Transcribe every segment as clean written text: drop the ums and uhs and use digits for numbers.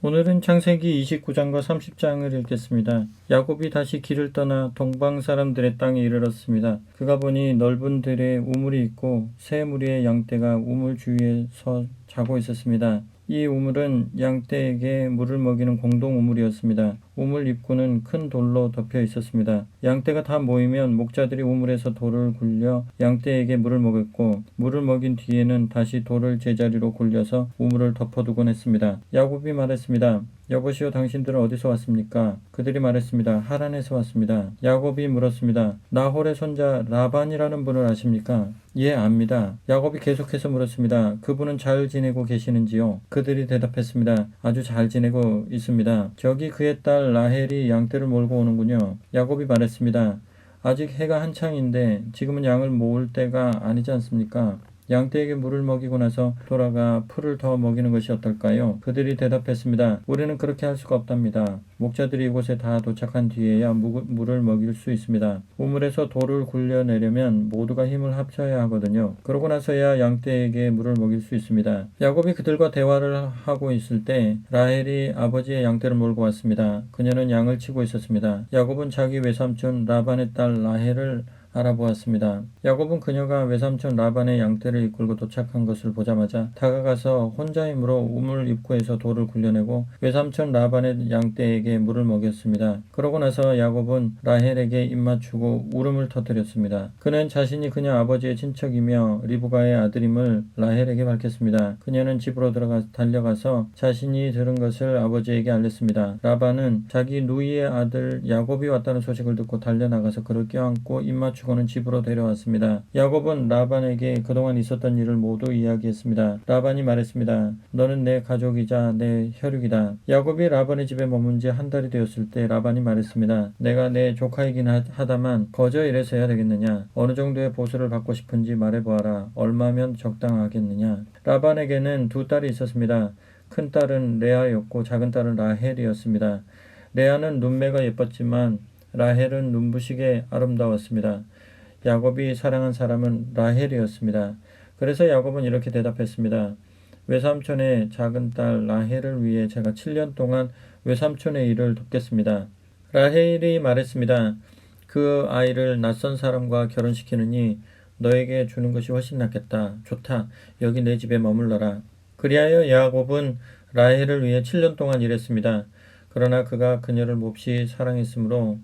오늘은 창세기 29장과 30장을 읽겠습니다. 야곱이 다시 길을 떠나 동방 사람들의 땅에 이르렀습니다. 그가 보니 넓은 들에 우물이 있고 세 무리의 양떼가 우물 주위에 서 자고 있었습니다. 이 우물은 양떼에게 물을 먹이는 공동 우물이었습니다. 우물 입구는 큰 돌로 덮여 있었습니다. 양떼가 다 모이면 목자들이 우물에서 돌을 굴려 양떼에게 물을 먹였고, 물을 먹인 뒤에는 다시 돌을 제자리로 굴려서 우물을 덮어두곤 했습니다. 야곱이 말했습니다. 여보시오, 당신들은 어디서 왔습니까? 그들이 말했습니다. 하란에서 왔습니다. 야곱이 물었습니다. 나홀의 손자 라반이라는 분을 아십니까? 예, 압니다. 야곱이 계속해서 물었습니다. 그분은 잘 지내고 계시는지요? 그들이 대답했습니다. 아주 잘 지내고 있습니다. 저기 그의 딸 라헬이 양떼를 몰고 오는군요. 야곱이 말했습니다. 아직 해가 한창인데 지금은 양을 모을 때가 아니지 않습니까? 양떼에게 물을 먹이고 나서 돌아가 풀을 더 먹이는 것이 어떨까요? 그들이 대답했습니다. 우리는 그렇게 할 수가 없답니다. 목자들이 이곳에 다 도착한 뒤에야 물을 먹일 수 있습니다. 우물에서 돌을 굴려내려면 모두가 힘을 합쳐야 하거든요. 그러고 나서야 양떼에게 물을 먹일 수 있습니다. 야곱이 그들과 대화를 하고 있을 때 라헬이 아버지의 양떼를 몰고 왔습니다. 그녀는 양을 치고 있었습니다. 야곱은 자기 외삼촌 라반의 딸 라헬을 알아보았습니다. 야곱은 그녀가 외삼촌 라반의 양떼를 이끌고 도착한 것을 보자마자 다가가서 혼자 힘으로 우물 입구에서 돌을 굴려내고 외삼촌 라반의 양떼에게 물을 먹였습니다. 그러고 나서 야곱은 라헬에게 입맞추고 울음을 터뜨렸습니다. 그는 자신이 그녀 아버지의 친척이며 리브가의 아들임을 라헬에게 밝혔습니다. 그녀는 집으로 달려가서 자신이 들은 것을 아버지에게 알렸습니다. 라반은 자기 누이의 아들 야곱이 왔다는 소식을 듣고 달려나가서 그를 껴안고 입맞추고 고는 집으로 데려왔습니다. 야곱은 라반에게 그동안 있었던 일을 모두 이야기했습니다. 라반이 말했습니다. 너는 내 가족이자 내 혈육이다. 야곱이 라반의 집에 머문 지 한 달이 되었을 때 라반이 말했습니다. 내가 내 조카이긴 하다만 거저 이래서 해야 되겠느냐? 어느 정도의 보수를 받고 싶은지 말해보아라. 얼마면 적당하겠느냐? 라반에게는 두 딸이 있었습니다. 큰 딸은 레아였고 작은 딸은 라헬이었습니다. 레아는 눈매가 예뻤지만 라헬은 눈부시게 아름다웠습니다. 야곱이 사랑한 사람은 라헬이었습니다. 그래서 야곱은 이렇게 대답했습니다. 외삼촌의 작은 딸 라헬을 위해 제가 7년 동안 외삼촌의 일을 돕겠습니다. 라헬이 말했습니다. 그 아이를 낯선 사람과 결혼시키느니 너에게 주는 것이 훨씬 낫겠다. 좋다. 여기 내 집에 머물러라. 그리하여 야곱은 라헬을 위해 7년 동안 일했습니다. 그러나 그가 그녀를 몹시 사랑했으므로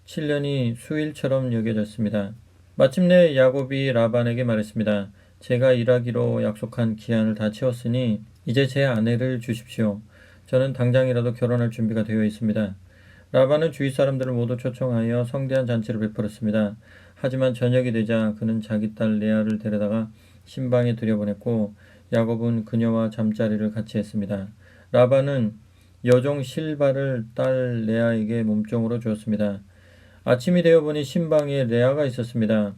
7년이 수일처럼 여겨졌습니다. 마침내 야곱이 라반에게 말했습니다. 제가 일하기로 약속한 기한을 다 채웠으니 이제 제 아내를 주십시오. 저는 당장이라도 결혼할 준비가 되어 있습니다. 라반은 주위 사람들을 모두 초청하여 성대한 잔치를 베풀었습니다. 하지만 저녁이 되자 그는 자기 딸 레아를 데려다가 신방에 들여보냈고 야곱은 그녀와 잠자리를 같이 했습니다. 라반은 여종 실바를 딸 레아에게 몸종으로 주었습니다. 아침이 되어보니 신방에 레아가 있었습니다.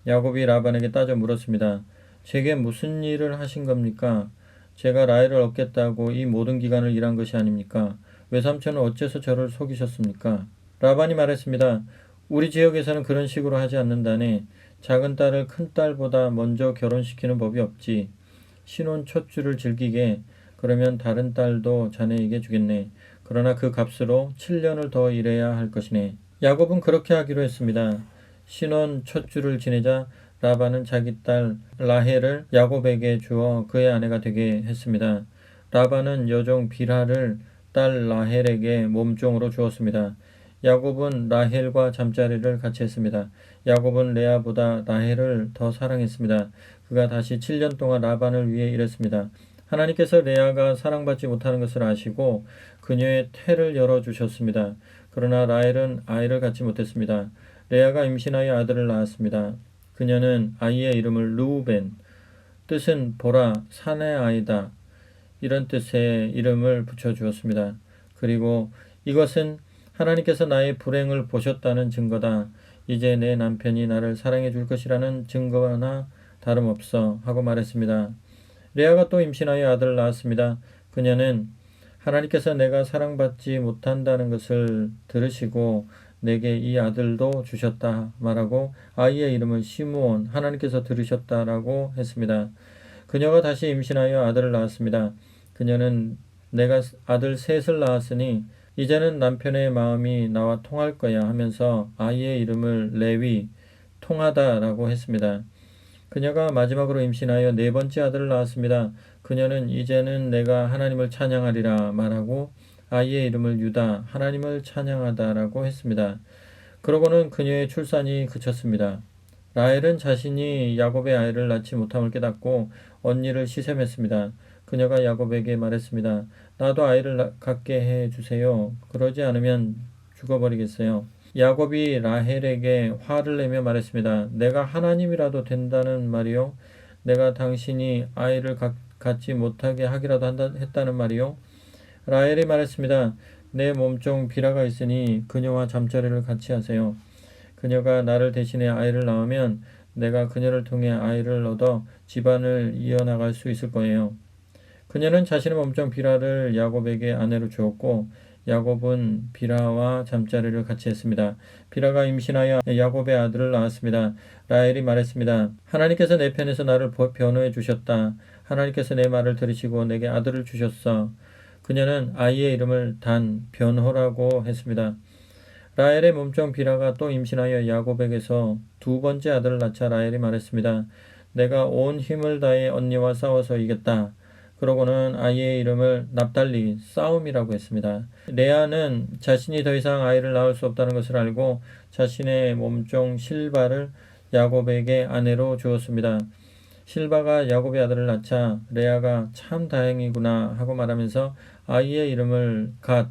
야곱이 라반에게 따져 물었습니다. 제게 무슨 일을 하신 겁니까? 제가 라헬을 얻겠다고 이 모든 기간을 일한 것이 아닙니까? 외삼촌은 어째서 저를 속이셨습니까? 라반이 말했습니다. 우리 지역에서는 그런 식으로 하지 않는다네. 작은 딸을 큰 딸보다 먼저 결혼시키는 법이 없지. 신혼 첫 주를 즐기게. 그러면 다른 딸도 자네에게 주겠네. 그러나 그 값으로 7년을 더 일해야 할 것이네. 야곱은 그렇게 하기로 했습니다. 신혼 첫 주를 지내자 라반은 자기 딸 라헬을 야곱에게 주어 그의 아내가 되게 했습니다. 라반은 여종 빌하를 딸 라헬에게 몸종으로 주었습니다. 야곱은 라헬과 잠자리를 같이 했습니다. 야곱은 레아보다 라헬을 더 사랑했습니다. 그가 다시 7년 동안 라반을 위해 일했습니다. 하나님께서 레아가 사랑받지 못하는 것을 아시고 그녀의 태를 열어주셨습니다. 그러나 라헬은 아이를 갖지 못했습니다. 레아가 임신하여 아들을 낳았습니다. 그녀는 아이의 이름을 르우벤, 뜻은 보라, 산의 아이다. 이런 뜻의 이름을 붙여주었습니다. 그리고 이것은 하나님께서 나의 불행을 보셨다는 증거다. 이제 내 남편이 나를 사랑해 줄 것이라는 증거나 다름없어 하고 말했습니다. 레아가 또 임신하여 아들을 낳았습니다. 그녀는 하나님께서 내가 사랑받지 못한다는 것을 들으시고 내게 이 아들도 주셨다 말하고 아이의 이름을 시므온, 하나님께서 들으셨다라고 했습니다. 그녀가 다시 임신하여 아들을 낳았습니다. 그녀는 내가 아들 셋을 낳았으니 이제는 남편의 마음이 나와 통할 거야 하면서 아이의 이름을 레위, 통하다라고 했습니다. 그녀가 마지막으로 임신하여 네 번째 아들을 낳았습니다. 그녀는 이제는 내가 하나님을 찬양하리라 말하고 아이의 이름을 유다, 하나님을 찬양하다라고 했습니다. 그러고는 그녀의 출산이 그쳤습니다. 라헬은 자신이 야곱의 아이를 낳지 못함을 깨닫고 언니를 시샘했습니다. 그녀가 야곱에게 말했습니다. 나도 아이를 갖게 해 주세요. 그러지 않으면 죽어버리겠어요. 야곱이 라헬에게 화를 내며 말했습니다. 내가 하나님이라도 된다는 말이요? 내가 당신이 아이를 갖지 못하게 하기라도 했다는 말이요? 라헬이 말했습니다. 내 몸종 비라가 있으니 그녀와 잠자리를 같이 하세요. 그녀가 나를 대신해 아이를 낳으면 내가 그녀를 통해 아이를 얻어 집안을 이어나갈 수 있을 거예요. 그녀는 자신의 몸종 비라를 야곱에게 아내로 주었고 야곱은 비라와 잠자리를 같이 했습니다. 비라가 임신하여 야곱의 아들을 낳았습니다. 라헬이 말했습니다. 하나님께서 내 편에서 나를 변호해 주셨다. 하나님께서 내 말을 들으시고 내게 아들을 주셨어. 그녀는 아이의 이름을 단 변호라고 했습니다. 라헬의 몸종 비라가 또 임신하여 야곱에게서 두 번째 아들을 낳자 라헬이 말했습니다. 내가 온 힘을 다해 언니와 싸워서 이겼다. 그러고는 아이의 이름을 납달리, 싸움이라고 했습니다. 레아는 자신이 더 이상 아이를 낳을 수 없다는 것을 알고 자신의 몸종 실바를 야곱에게 아내로 주었습니다. 실바가 야곱의 아들을 낳자 레아가 참 다행이구나 하고 말하면서 아이의 이름을 갓,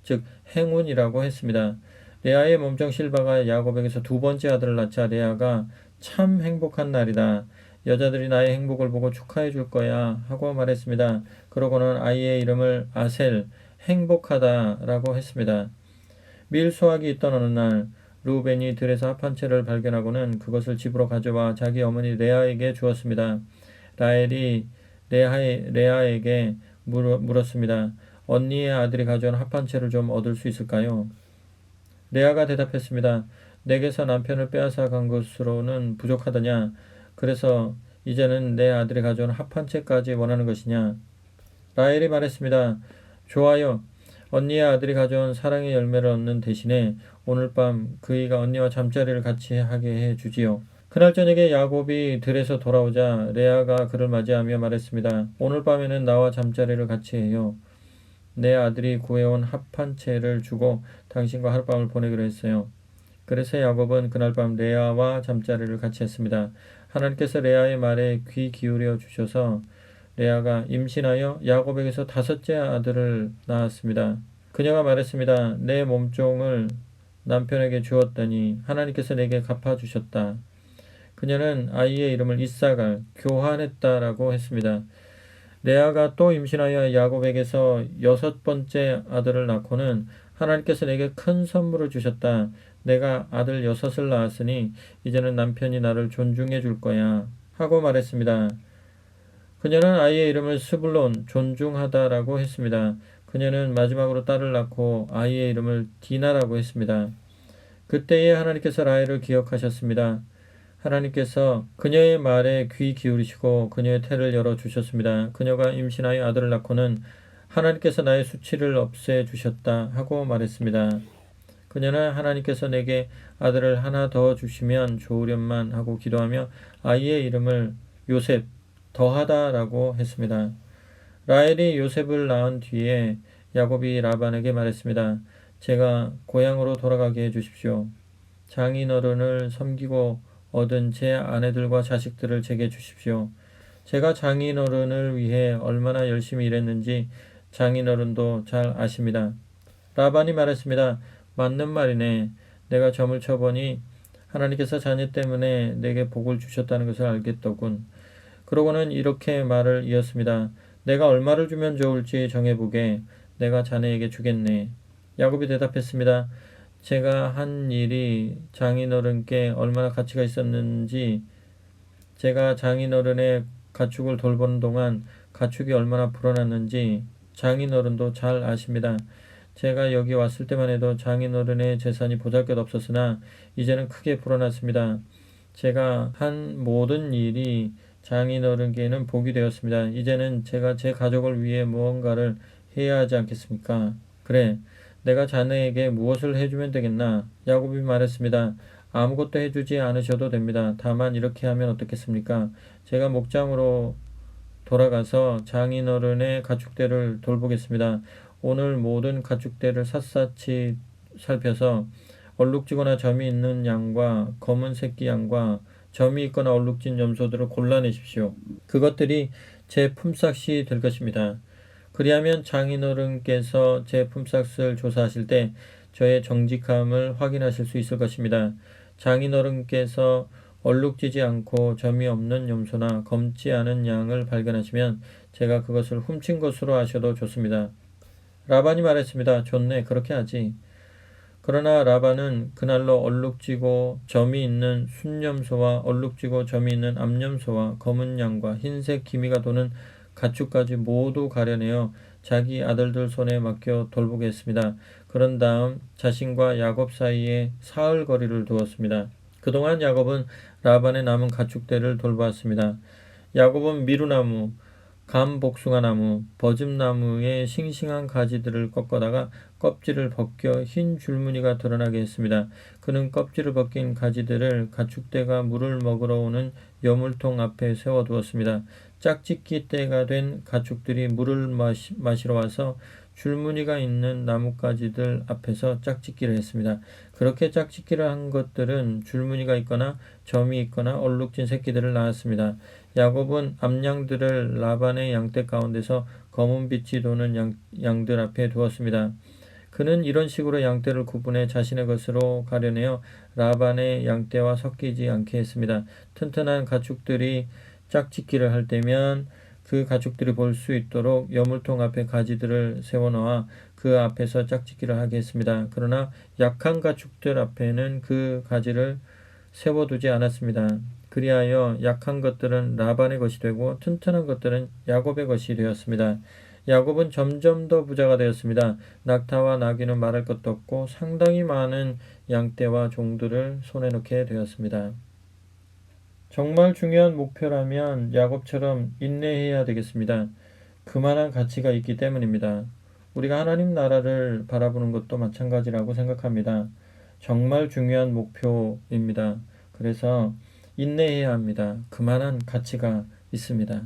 즉 행운이라고 했습니다. 레아의 몸종 실바가 야곱에게서 두 번째 아들을 낳자 레아가 참 행복한 날이다. 여자들이 나의 행복을 보고 축하해 줄 거야 하고 말했습니다. 그러고는 아이의 이름을 아셀, 행복하다라고 했습니다. 밀 수확이 있던 어느 날 루벤이 들에서 합 한 채를 발견하고는 그것을 집으로 가져와 자기 어머니 레아에게 주었습니다. 라헬이 레아에게 물었습니다. 언니의 아들이 가져온 합 한 채를 좀 얻을 수 있을까요? 레아가 대답했습니다. 내게서 남편을 빼앗아 간 것으로는 부족하더냐? 그래서 이제는 내 아들이 가져온 합 한 채까지 원하는 것이냐? 라헬이 말했습니다. 좋아요. 언니의 아들이 가져온 사랑의 열매를 얻는 대신에 오늘 밤 그이가 언니와 잠자리를 같이 하게 해 주지요. 그날 저녁에 야곱이 들에서 돌아오자 레아가 그를 맞이하며 말했습니다. 오늘 밤에는 나와 잠자리를 같이 해요. 내 아들이 구해온 합 한 채를 주고 당신과 하룻밤을 보내기로 했어요. 그래서 야곱은 그날 밤 레아와 잠자리를 같이 했습니다. 하나님께서 레아의 말에 귀 기울여 주셔서 레아가 임신하여 야곱에게서 다섯째 아들을 낳았습니다. 그녀가 말했습니다. 내 몸종을 남편에게 주었더니 하나님께서 내게 갚아주셨다. 그녀는 아이의 이름을 이사갈, 교환했다라고 했습니다. 레아가 또 임신하여 야곱에게서 여섯 번째 아들을 낳고는 하나님께서 내게 큰 선물을 주셨다. 내가 아들 여섯을 낳았으니 이제는 남편이 나를 존중해 줄 거야 하고 말했습니다. 그녀는 아이의 이름을 스불론, 존중하다라고 했습니다. 그녀는 마지막으로 딸을 낳고 아이의 이름을 디나라고 했습니다. 그때에 하나님께서 라헬을 기억하셨습니다. 하나님께서 그녀의 말에 귀 기울이시고 그녀의 태를 열어주셨습니다. 그녀가 임신하여 아들을 낳고는 하나님께서 나의 수치를 없애주셨다 하고 말했습니다. 그녀는 하나님께서 내게 아들을 하나 더 주시면 좋으련만 하고 기도하며 아이의 이름을 요셉, 더하다라고 했습니다. 라헬이 요셉을 낳은 뒤에 야곱이 라반에게 말했습니다. 제가 고향으로 돌아가게 해주십시오. 장인어른을 섬기고 얻은 제 아내들과 자식들을 제게 주십시오. 제가 장인어른을 위해 얼마나 열심히 일했는지 장인어른도 잘 아십니다. 라반이 말했습니다. 맞는 말이네. 내가 점을 쳐보니 하나님께서 자녀 때문에 내게 복을 주셨다는 것을 알겠더군. 그러고는 이렇게 말을 이었습니다. 내가 얼마를 주면 좋을지 정해보게. 내가 자네에게 주겠네. 야곱이 대답했습니다. 제가 한 일이 장인어른께 얼마나 가치가 있었는지, 제가 장인어른의 가축을 돌보는 동안 가축이 얼마나 불어났는지 장인어른도 잘 아십니다. 제가 여기 왔을 때만 해도 장인어른의 재산이 보잘것없었으나 이제는 크게 불어났습니다. 제가 한 모든 일이 장인어른께는 복이 되었습니다. 이제는 제가 제 가족을 위해 무언가를 해야 하지 않겠습니까? 그래, 내가 자네에게 무엇을 해주면 되겠나? 야곱이 말했습니다. 아무것도 해주지 않으셔도 됩니다. 다만 이렇게 하면 어떻겠습니까? 제가 목장으로 돌아가서 장인어른의 가축대를 돌보겠습니다. 오늘 모든 가축대를 샅샅이 살펴서 얼룩지거나 점이 있는 양과 검은 새끼 양과 점이 있거나 얼룩진 염소들을 골라내십시오. 그것들이 제 품삯이 될 것입니다. 그리하면 장인어른께서 제 품삯을 조사하실 때 저의 정직함을 확인하실 수 있을 것입니다. 장인어른께서 얼룩지지 않고 점이 없는 염소나 검지 않은 양을 발견하시면 제가 그것을 훔친 것으로 아셔도 좋습니다. 라반이 말했습니다. 좋네, 그렇게 하지. 그러나 라반은 그날로 얼룩지고 점이 있는 순염소와 얼룩지고 점이 있는 암염소와 검은 양과 흰색 기미가 도는 가축까지 모두 가려내어 자기 아들들 손에 맡겨 돌보게 했습니다. 그런 다음 자신과 야곱 사이에 사흘 거리를 두었습니다. 그동안 야곱은 라반의 남은 가축대를 돌보았습니다. 야곱은 미루나무, 감복숭아나무, 버즘나무의 싱싱한 가지들을 꺾어다가 껍질을 벗겨 흰 줄무늬가 드러나게 했습니다. 그는 껍질을 벗긴 가지들을 가축대가 물을 먹으러 오는 여물통 앞에 세워두었습니다. 짝짓기 때가 된 가축들이 물을 마시러 와서 줄무늬가 있는 나뭇가지들 앞에서 짝짓기를 했습니다. 그렇게 짝짓기를 한 것들은 줄무늬가 있거나 점이 있거나 얼룩진 새끼들을 낳았습니다. 야곱은 암양들을 라반의 양떼 가운데서 검은 빛이 도는 양들 앞에 두었습니다. 그는 이런 식으로 양떼를 구분해 자신의 것으로 가려내어 라반의 양떼와 섞이지 않게 했습니다. 튼튼한 가축들이 짝짓기를 할 때면 그 가축들이 볼 수 있도록 여물통 앞에 가지들을 세워놓아 그 앞에서 짝짓기를 하게 했습니다. 그러나 약한 가축들 앞에는 그 가지를 세워두지 않았습니다. 그리하여 약한 것들은 라반의 것이 되고 튼튼한 것들은 야곱의 것이 되었습니다. 야곱은 점점 더 부자가 되었습니다. 낙타와 나귀는 말할 것도 없고 상당히 많은 양떼와 종들을 손에 넣게 되었습니다. 정말 중요한 목표라면 야곱처럼 인내해야 되겠습니다. 그만한 가치가 있기 때문입니다. 우리가 하나님 나라를 바라보는 것도 마찬가지라고 생각합니다. 정말 중요한 목표입니다. 그래서 인내해야 합니다. 그만한 가치가 있습니다.